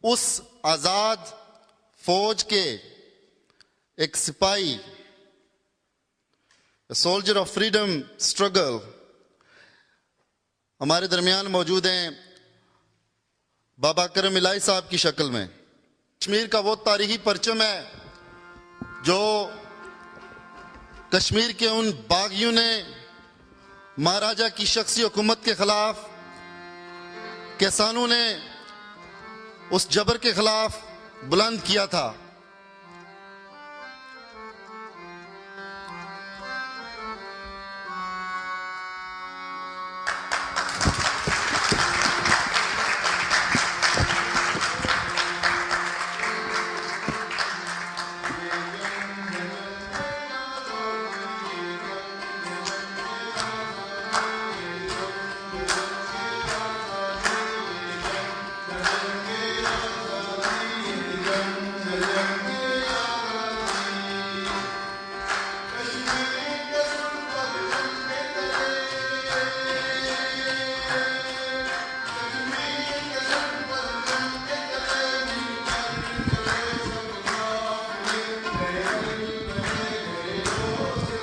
उस आजाद फौज के एक सिपाही, सोल्जर ऑफ फ्रीडम स्ट्रगल, हमारे दरमियान मौजूद हैं बाबा करम इलाही साहब की शक्ल में। कश्मीर का वो तारीखी परचम है जो कश्मीर के उन बागियों ने महाराजा की शख्सी हुकूमत के खिलाफ, किसानों ने उस जबर के खिलाफ बुलंद किया था।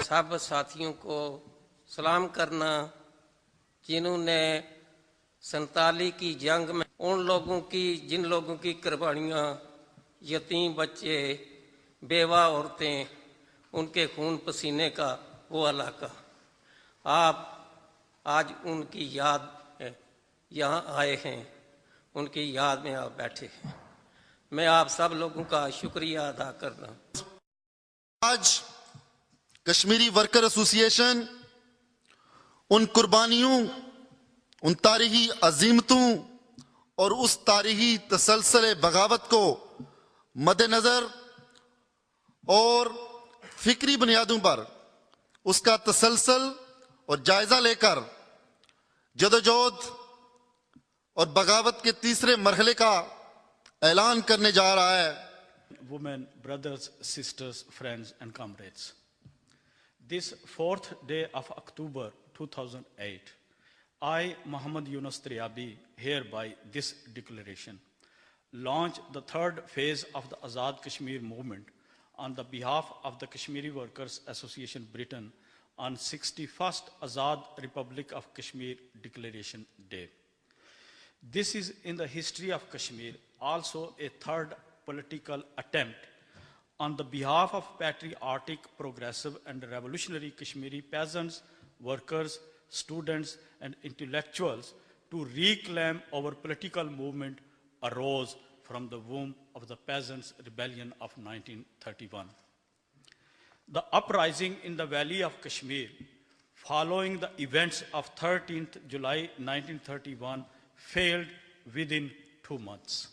सब साथियों को सलाम करना जिन्होंने 47 की जंग में उन लोगों की, जिन लोगों की कुर्बानियाँ, यतीम बच्चे, बेवा औरतें, उनके खून पसीने का वो इलाका, आप आज उनकी याद में यहाँ आए हैं, उनकी याद में आप बैठे हैं। मैं आप सब लोगों का शुक्रिया अदा करना। आज कश्मीरी वर्कर एसोसिएशन उन कुर्बानियों, उन तारीखी अजीमतों और उस तारीखी तसलसल बगावत को मद्देनजर और फिक्री बुनियादों पर उसका तसलसल और जायजा लेकर जदोजहद और बगावत के तीसरे मरहले का ऐलान करने जा रहा है। Women, brothers, sisters, friends and comrades. This 4th day of October 2008, I, Muhammad Yunus Triabi, hereby this declaration, launch the third phase of the Azad Kashmir movement on the behalf of the Kashmiri Workers Association Britain on 61st Azad Republic of Kashmir Declaration Day. This is in the history of Kashmir also a third political attempt on the behalf of patriotic, progressive and revolutionary Kashmiri peasants, workers, students and intellectuals to reclaim our political movement arose from the womb of the Peasants' Rebellion of 1931. The uprising in the Valley of Kashmir following the events of 13th July 1931 failed within 2 months.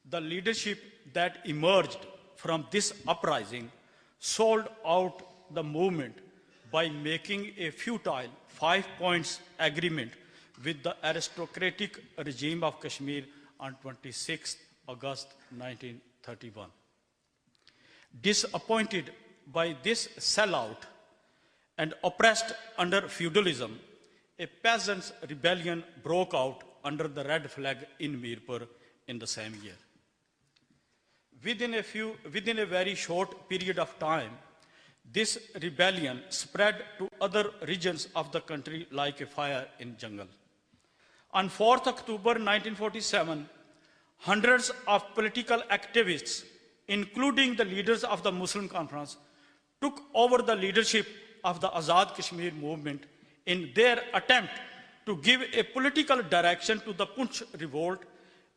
The leadership that emerged from this uprising sold out the movement by making a futile 5 points agreement with the aristocratic regime of Kashmir on 26 August 1931. Disappointed by this sellout and oppressed under feudalism, a peasants' rebellion broke out under the red flag in Mirpur in the same year. Within a very short period of time, this rebellion spread to other regions of the country like a fire in jungle. On 4th October 1947, hundreds of political activists, including the leaders of the Muslim Conference, took over the leadership of the Azad Kashmir movement in their attempt to give a political direction to the Punch revolt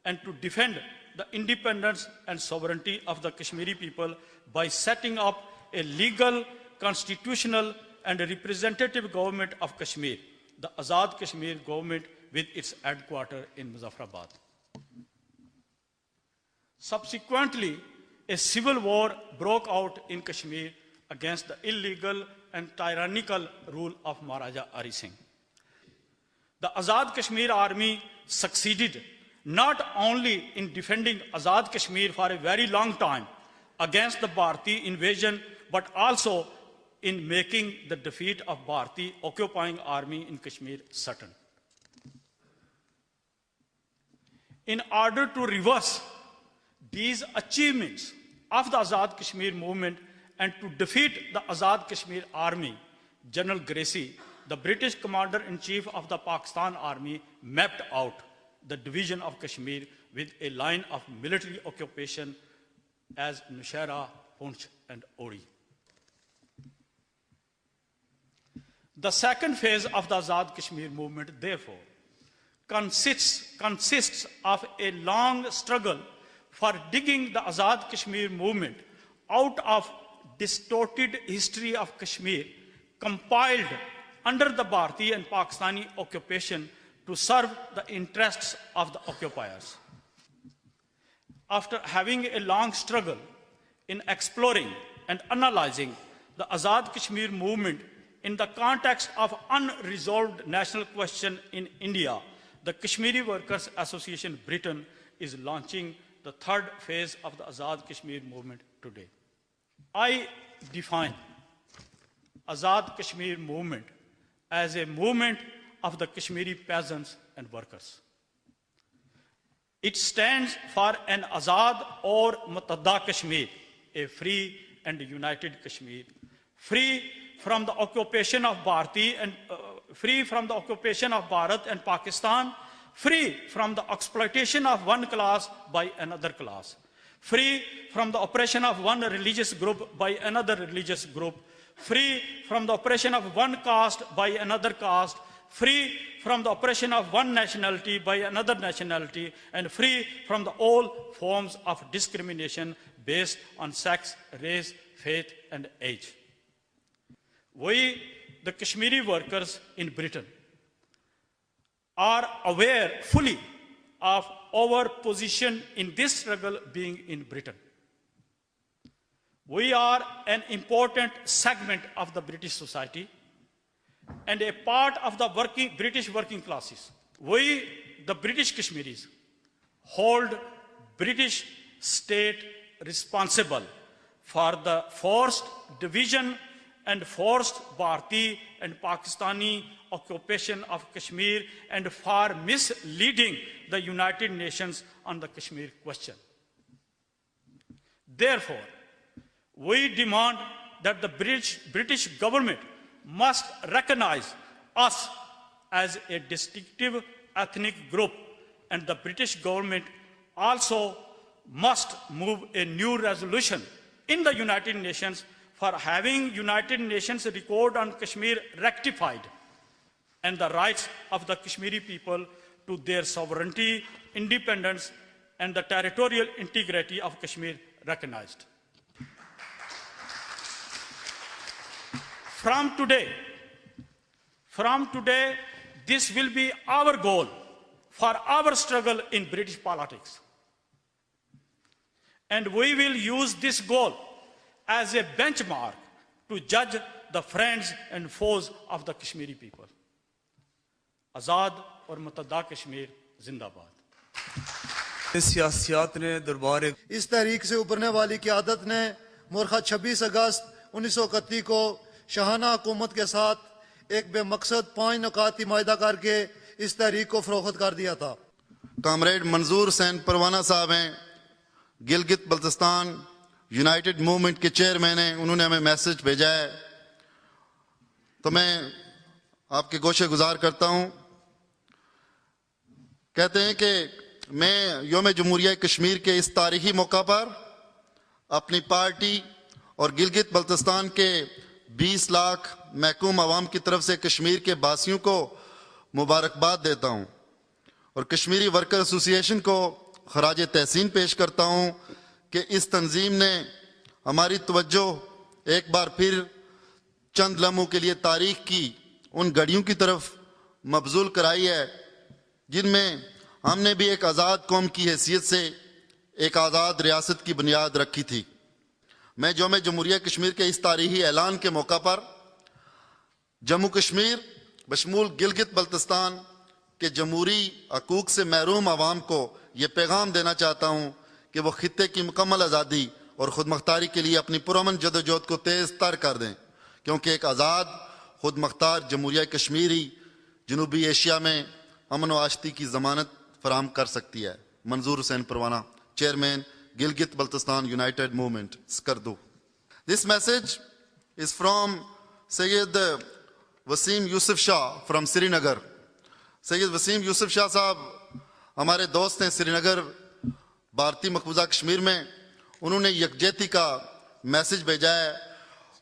and to defend the independence and sovereignty of the Kashmiri people by setting up a legal, constitutional and representative government of Kashmir, the Azad Kashmir government with its headquarters in Muzaffarabad. Subsequently, a civil war broke out in Kashmir against the illegal and tyrannical rule of Maharaja Hari Singh. The Azad Kashmir army succeeded not only in defending Azad Kashmir for a very long time against the Bharati invasion, but also in making the defeat of Bharati occupying army in Kashmir certain. In order to reverse these achievements of the Azad Kashmir movement and to defeat the Azad Kashmir Army, General Gracie, the British Commander-in-Chief of the Pakistan Army, mapped out the division of Kashmir with a line of military occupation as Nusheira, Poonch, and Ori. The second phase of the Azad Kashmir movement, therefore, consists of a long struggle for digging the Azad Kashmir movement out of distorted history of Kashmir compiled under the Bharati and Pakistani occupation to serve the interests of the occupiers. After having a long struggle in exploring and analyzing the Azad Kashmir movement in the context of unresolved national question in India, the Kashmiri Workers Association Britain is launching the third phase of the Azad Kashmir movement today. I define Azad Kashmir movement as a movement of the Kashmiri peasants and workers. It stands for an Azad or Mutadda Kashmir, a free and united Kashmir, free from the occupation of Bharati and free from the occupation of Bharat and Pakistan, free from the exploitation of one class by another class, free from the oppression of one religious group by another religious group, free from the oppression of one caste by another caste, free from the oppression of one nationality by another nationality, and free from all forms of discrimination based on sex, race, faith, and age. We, the Kashmiri workers in Britain, are aware fully of our position in this struggle being in Britain. We are an important segment of the British society and a part of the British working classes. We, the British Kashmiris, hold British state responsible for the forced division and forced Bharati and Pakistani occupation of Kashmir and for misleading the United Nations on the Kashmir question. Therefore, we demand that the British government must recognize us as a distinctive ethnic group, and the British government also must move a new resolution in the United Nations for having United Nations record on Kashmir rectified and the rights of the Kashmiri people to their sovereignty, independence, and the territorial integrity of Kashmir recognized. From today, this will be our goal for our struggle in British politics. And we will use this goal as a benchmark to judge the friends and foes of the Kashmiri people. Azad और मुतद्दा कश्मीर जिंदाबाद। सियासत ने दरबार इस तहरीक से उभरने वाली क़यादत ने मुर्खा 26 अगस्त 1931 को शाहाना हुकूमत के साथ एक बेमकसद 5 नुकाती माहिदा करके इस तहरीक को फरोख्त कर दिया था। कामरेड मंजूर हुसैन परवाना साहब हैं, गिलगित बल्तिस्तान यूनाइटेड मूवमेंट के चेयरमैन हैं, उन्होंने हमें मैसेज भेजा है, तो मैं आपके गोशे गुजार करता हूं। कहते हैं कि मैं योम जमहूरिया कश्मीर के इस तारीखी मौका पर अपनी पार्टी और गिलगित बल्तिस्तान के 20 लाख महकूम आवाम की तरफ से कश्मीर के बासियों को मुबारकबाद देता हूं और कश्मीरी वर्कर एसोसिएशन को खराज तहसीन पेश करता हूं कि इस तंजीम ने हमारी तवज्जो एक बार फिर चंद लम्हों के लिए तारीख की उन घड़ियों की तरफ मबजूल कराई है जिनमें हमने भी एक आज़ाद कौम की हैसियत से एक आज़ाद रियासत की बुनियाद रखी थी। मैं योम जमहूरिया कश्मीर के इस तारीखी ऐलान के मौका पर जम्मू कश्मीर बशमूल गिलगित बल्तिस्तान के जमहूरी हकूक से महरूम आवाम को ये पैगाम देना चाहता हूँ कि वो खित्ते की मुकम्मल आज़ादी और ख़ुद मुख्तारी के लिए अपनी पुरअमन जदोजहद को तेज़ तर कर दें, क्योंकि एक आज़ाद खुद मुख्तार जमहूरिया कश्मीर ही जनूबी एशिया में अमन व आशती की ज़मानत फराहम कर सकती है। Manzoor Hussain Parwana, Chairman, Gilgit-Baltistan United Movement, Skardu. This message is from Sayyid Wasim Yusuf Shah from Srinagar. Sayyid Wasim Yusuf Shah साहब हमारे दोस्त हैं श्रीनगर भारतीय मकबूजा कश्मीर में. उन्होंने यकजहती का मैसेज भेजा है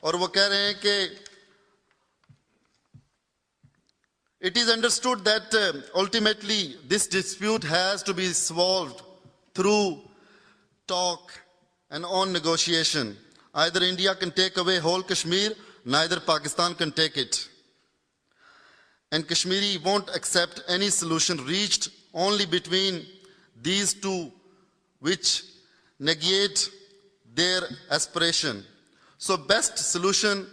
और वो कह रहे हैं कि it is understood that ultimately this dispute has to be solved through talk and on negotiation. Either India can take away whole Kashmir, neither Pakistan can take it. And Kashmiri won't accept any solution reached only between these two which negate their aspiration. So best solution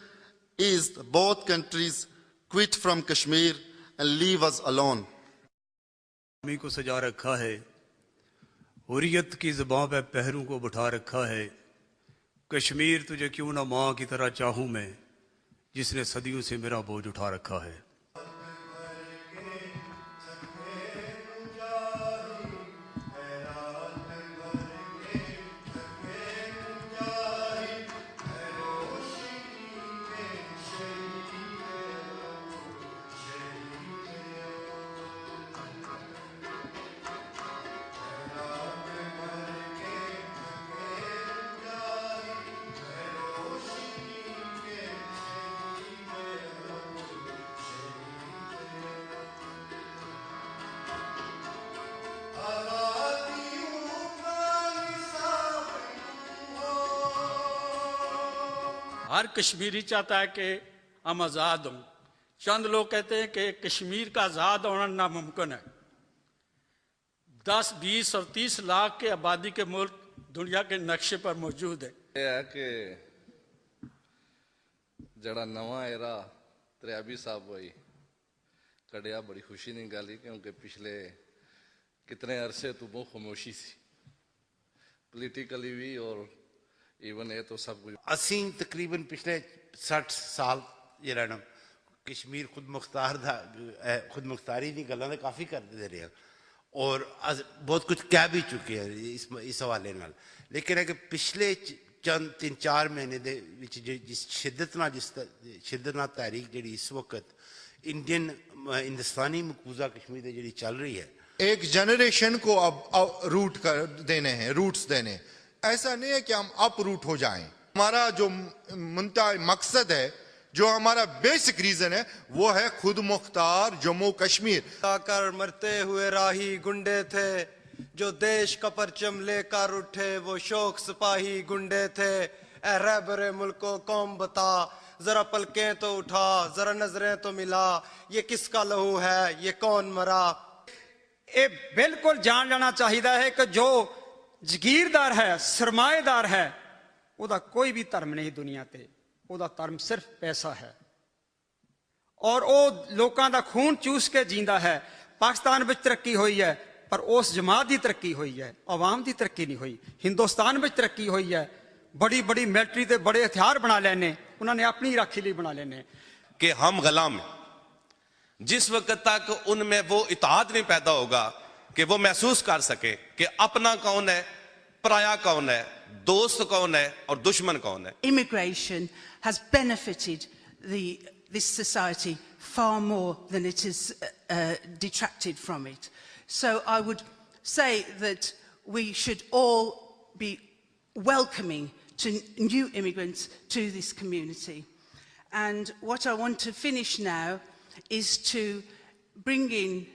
is both countries quit from Kashmir and leave us alone. आदमी को सजा रखा है, हुर्रियत की ज़बां पे पहरों को बिठा रखा है. कश्मीर तुझे क्यों ना माँ की तरह चाहूँ मैं, जिसने सदियों से मेरा बोझ उठा रखा है. हर कश्मीरी चाहता है कि हम आज़ाद हों. चंद लोग कहते हैं कि कश्मीर का आज़ाद होना नामुमकिन है. 10, 20 और 30 लाख के आबादी के मुल्क दुनिया के नक्शे पर मौजूद है. यह है कि जड़ा नवा एरा त्रियाबी साहब वही कड़िया बड़ी खुशी नहीं गाली, क्योंकि पिछले कितने अरसे तो बहुत खामोशी सी पोलिटिकली भी और इवन ये तो सब कुछ. ਅਸੀਂ ਤਕਰੀਬਨ ਪਿਛਲੇ 60 ਸਾਲ ਜਿਹੜਾ ਨਾ ਕਸ਼ਮੀਰ ਖੁਦ ਮੁਖਤਾਰੀ ਦੀ ਗੱਲਾਂ ਤਾਂ ਕਾਫੀ ਕਰਦੇ ਰਹੇ ਹਾਂ ਔਰ ਬਹੁਤ ਕੁਝ ਕਹਿ ਵੀ ਚੁੱਕੇ ਹਾਂ ਇਸ ਹਵਾਲੇ ਨਾਲ. ਲੇਕਿਨ ਹੈ ਕਿ ਪਿਛਲੇ ਚੰਦ 3-4 ਮਹੀਨੇ ਦੇ ਵਿੱਚ ਜਿਸ ਸ਼ਿੱਦਤ ਨਾਲ ਤਹਿਰੀਕ ਜਿਹੜੀ ਇਸ ਵਕਤ ਇੰਡੀਅਨ हिंदुस्तानी मकबूजा कश्मीर में जी चल रही है, एक जनरेशन को अब देने हैं, रूट्स देने. ऐसा नहीं है कि हम अप रूट हो जाएं. हमारा जो मकसद है, जो हमारा बेसिक रीजन है, वो है खुद मुख्तार जम्मू कश्मीर. आकर मरते हुए राही गुंडे थे, जो देश का परचम लेकर उठे वो शौक सिपाही गुंडे थे. ए रहबरे मुल्को कौम बता, जरा पलकें तो उठा, जरा नजरें तो मिला, ये किसका लहू है, ये कौन मरा. ये बिल्कुल जान लेना चाहिए है कि जो जगीरदार है, सरमाएदार है, ਉਹਦਾ कोई भी धर्म नहीं दुनिया ते, ਉਹਦਾ धर्म सिर्फ पैसा है और वो लोगों का खून चूस के जींदा है. पाकिस्तान में तरक्की हुई है पर उस जमात की तरक्की हुई है, आवाम की तरक्की नहीं हुई. हिंदुस्तान में तरक्की हुई है, बड़ी बड़ी मिलिट्री के बड़े हथियार बना लेने, उन्होंने अपनी राखी लिए बना लेने. कि हम गुलाम हैं. जिस वक्त तक उनमें वो इताअत नहीं पैदा होगा कि वो महसूस कर सके कि अपना कौन है, पराया कौन है, दोस्त कौन है और दुश्मन कौन है. Immigration has benefited this society far more than it has detracted from it. So I would say that we should all be welcoming to new immigrants to this community. And what I want to finish now is to bring in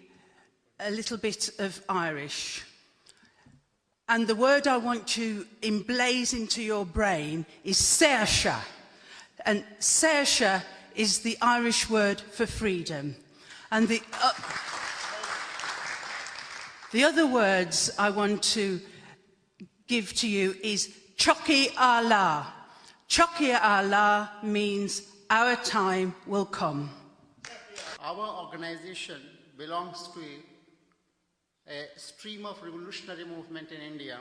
a little bit of Irish. And the word I want to emblaze into your brain is Saoirse. And Saoirse is the Irish word for freedom. And the other words I want to give to you is Choki Allah. Choki Allah means our time will come. Our organization belongs to a stream of revolutionary movement in India,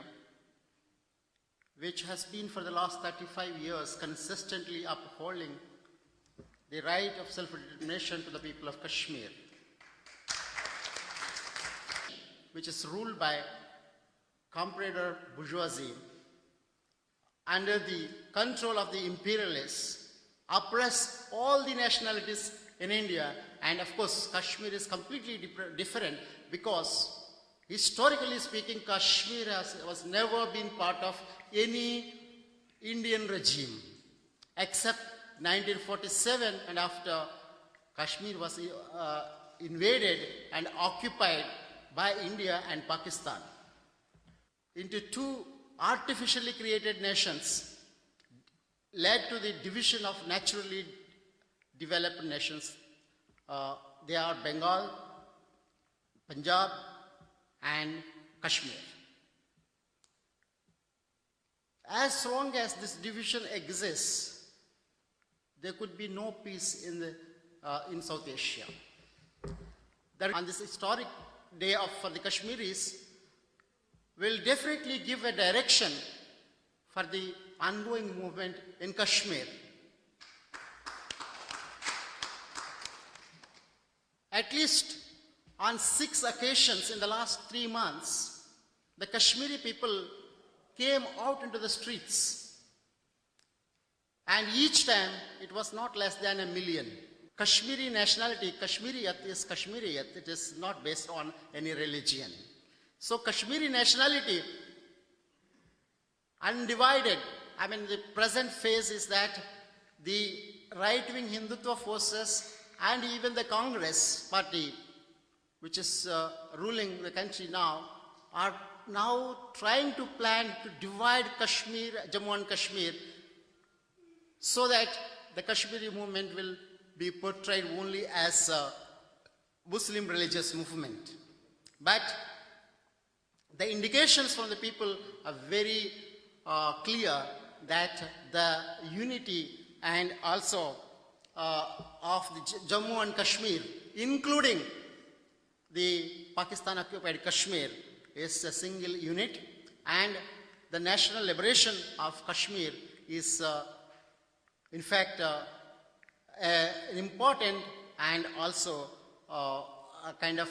which has been for the last 35 years consistently upholding the right of self-determination to the people of Kashmir, which is ruled by comprador bourgeoisie, under the control of the imperialists, oppressed all the nationalities in India. And of course, Kashmir is completely different because historically speaking, Kashmir was never been part of any Indian regime except 1947, and after Kashmir was invaded and occupied by India and Pakistan into two artificially created nations, led to the division of naturally developed nations. They are Bengal, Punjab, and Kashmir. As long as this division exists, there could be no peace in South Asia. On this historic day for the Kashmiris will definitely give a direction for the ongoing movement in Kashmir. At least on 6 occasions in the last 3 months, the Kashmiri people came out into the streets. And each time it was not less than 1 million. Kashmiri nationality, Kashmiriyat is Kashmiriyat. It is not based on any religion. So Kashmiri nationality, undivided, the present phase is that the right-wing Hindutva forces and even the Congress party, which is ruling the country now, are now trying to plan to divide Kashmir, Jammu and Kashmir, so that the Kashmiri movement will be portrayed only as a Muslim religious movement. But the indications from the people are very clear that the unity and also of the Jammu and Kashmir, including the Pakistan-occupied Kashmir, is a single unit, and the national liberation of Kashmir is in fact an important and also a kind of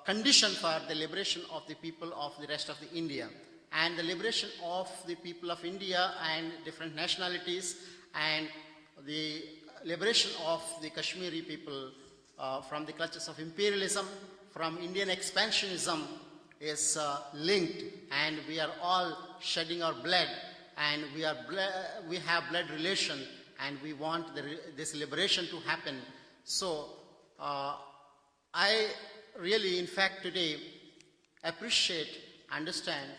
condition for the liberation of the people of the rest of the India, and the liberation of the people of India and different nationalities, and the liberation of the Kashmiri people from the clutches of imperialism, from Indian expansionism, is linked, and we are all shedding our blood, and we have blood relation, and we want this liberation to happen. So I really, in fact, today appreciate, understand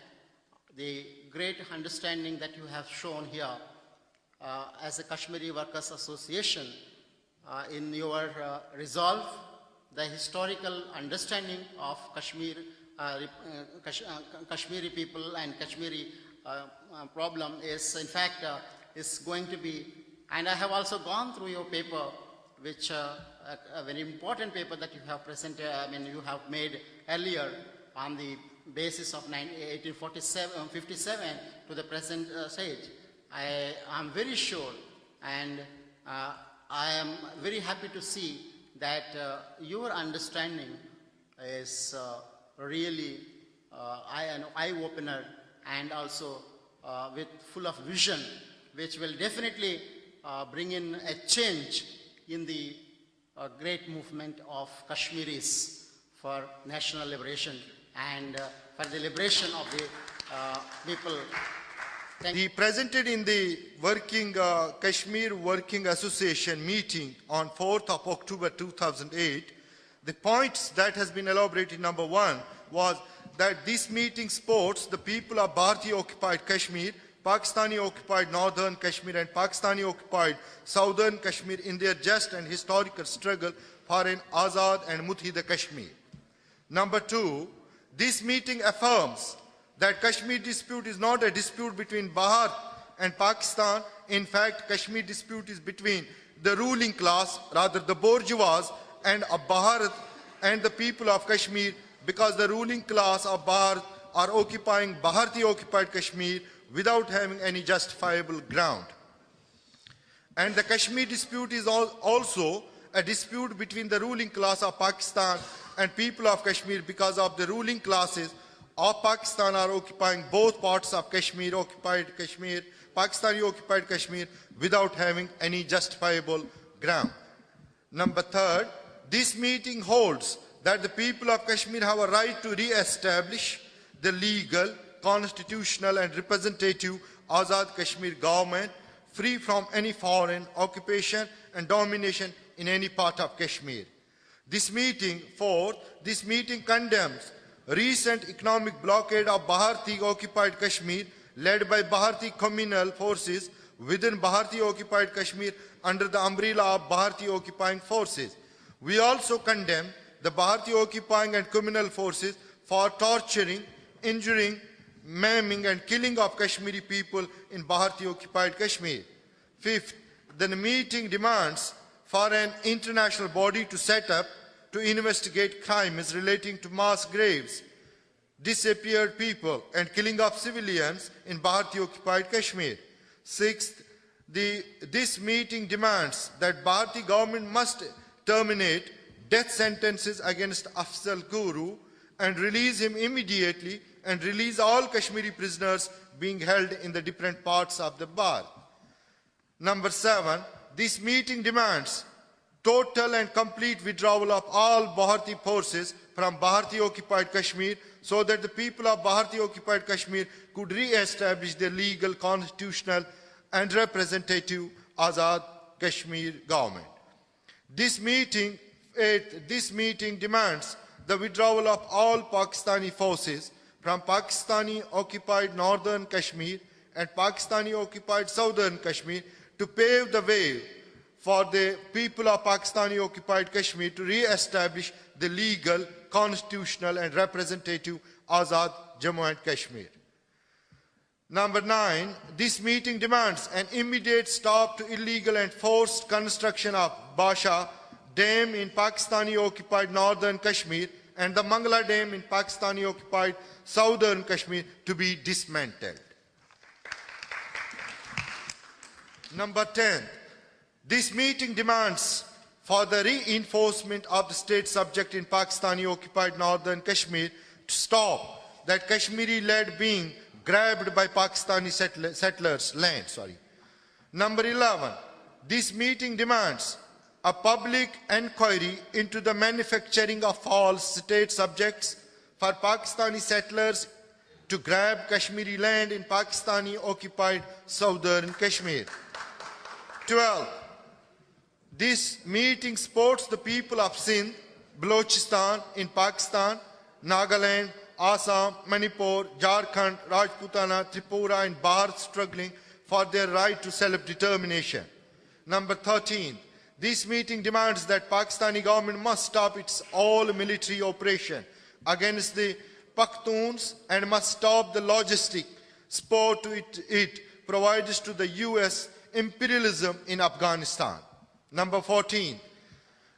the great understanding that you have shown here as a Kashmiri Workers Association in your resolve, the historical understanding of Kashmiri people and Kashmiri problem is, in fact, is going to be, and I have also gone through your paper, which a very important paper that you have presented, you have made earlier on the basis of 1857 to the present stage. I am very sure, and I am very happy to see that your understanding is really an eye-opener, and also with full of vision, which will definitely bring in a change in the great movement of Kashmiris for national liberation and for the liberation of the people. Presented in the Kashmir Working Association meeting on 4th of October 2008, the points that has been elaborated, number 1, was that this meeting supports the people of Bharati-occupied Kashmir, Pakistani-occupied Northern Kashmir and Pakistani-occupied Southern Kashmir in their just and historical struggle for an Azad and Muttahida Kashmir. Number 2, this meeting affirms that Kashmir dispute is not a dispute between Bharat and Pakistan. In fact, Kashmir dispute is between the ruling class, rather the bourgeois, and Bharat and the people of Kashmir, because the ruling class of Bharat are occupying Bharati-occupied Kashmir without having any justifiable ground. And the Kashmir dispute is also a dispute between the ruling class of Pakistan and people of Kashmir, because of the ruling classes of Pakistan are occupying both parts of Kashmir, occupied Kashmir, Pakistani occupied Kashmir, without having any justifiable ground. Number third, this meeting holds that the people of Kashmir have a right to re-establish the legal, constitutional and representative Azad Kashmir government free from any foreign occupation and domination in any part of Kashmir. Fourth, this meeting condemns recent economic blockade of Bharati occupied Kashmir led by Bharati communal forces within Bharati occupied Kashmir under the umbrella of Bharati occupying forces. We also condemn the Bharati occupying and communal forces for torturing, injuring, maiming and killing of Kashmiri people in Bharati occupied Kashmir. Fifth, the meeting demands for an international body to set up to investigate crimes relating to mass graves, disappeared people and killing of civilians in Bharati occupied Kashmir. Sixth, this meeting demands that Bharati government must terminate death sentences against Afzal Guru and release him immediately and release all Kashmiri prisoners being held in the different parts of the Bharati. Number 7, this meeting demands total and complete withdrawal of all Bharati forces from Bharati occupied Kashmir so that the people of Bharati occupied Kashmir could re-establish their legal, constitutional and representative Azad Kashmir government. This meeting demands the withdrawal of all Pakistani forces from Pakistani occupied northern Kashmir and Pakistani occupied southern Kashmir to pave the way for the people of Pakistani occupied Kashmir to re-establish the legal, constitutional and representative Azad Jammu and Kashmir. Number 9, this meeting demands an immediate stop to illegal and forced construction of Basha Dam in Pakistani occupied northern Kashmir and the Mangla Dam in Pakistani occupied southern Kashmir to be dismantled. Number 10, this meeting demands for the reinforcement of the state subject in Pakistani occupied northern Kashmir to stop that Kashmiri land being grabbed by Pakistani settlers' land. Number 11, this meeting demands a public inquiry into the manufacturing of false state subjects for Pakistani settlers to grab Kashmiri land in Pakistani occupied southern Kashmir. 12, this meeting supports the people of Sindh, Balochistan in Pakistan, Nagaland, Assam, Manipur, Jharkhand, Rajputana, Tripura and Bharat struggling for their right to self-determination. Number 13, this meeting demands that Pakistani government must stop its all military operation against the Pakhtuns and must stop the logistic support to it provides to the US imperialism in Afghanistan. Number 14,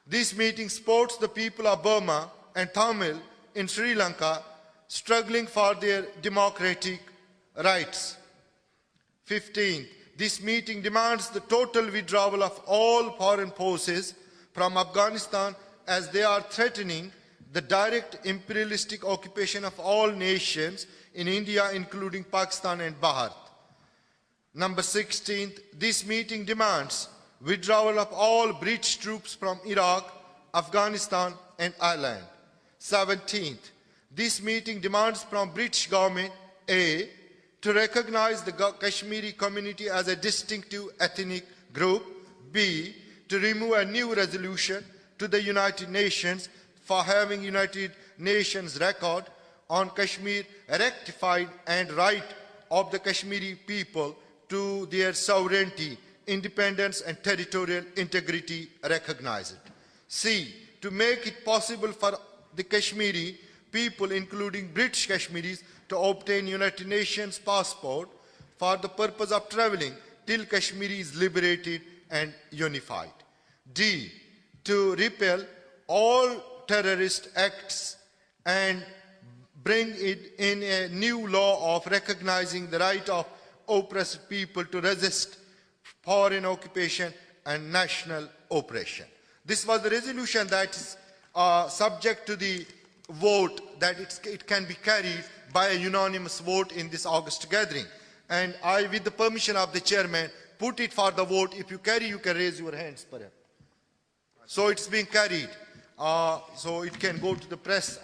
this meeting supports the people of Burma and Tamil in Sri Lanka struggling for their democratic rights. 15, this meeting demands the total withdrawal of all foreign forces from Afghanistan as they are threatening the direct imperialistic occupation of all nations in India, including Pakistan and Bharat. Number 16, this meeting demands withdrawal of all British troops from Iraq, Afghanistan and Ireland. 17th, this meeting demands from British government A, to recognize the Kashmiri community as a distinctive ethnic group, B, to remove a new resolution to the United Nations for having United Nations record on Kashmir rectified and right of the Kashmiri people to their sovereignty, independence and territorial integrity recognized. C, to make it possible for the Kashmiri people, including British Kashmiris, to obtain United Nations passport for the purpose of traveling till Kashmir is liberated and unified. D, to repeal all terrorist acts and bring it in a new law of recognizing the right of oppressed people to resist foreign occupation and national oppression. This was the resolution that is subject to the vote that it can be carried by a unanimous vote in this August gathering. And I, with the permission of the chairman, put it for the vote. If you carry, you can raise your hands, Parab. So it's being carried. So it can go to the press.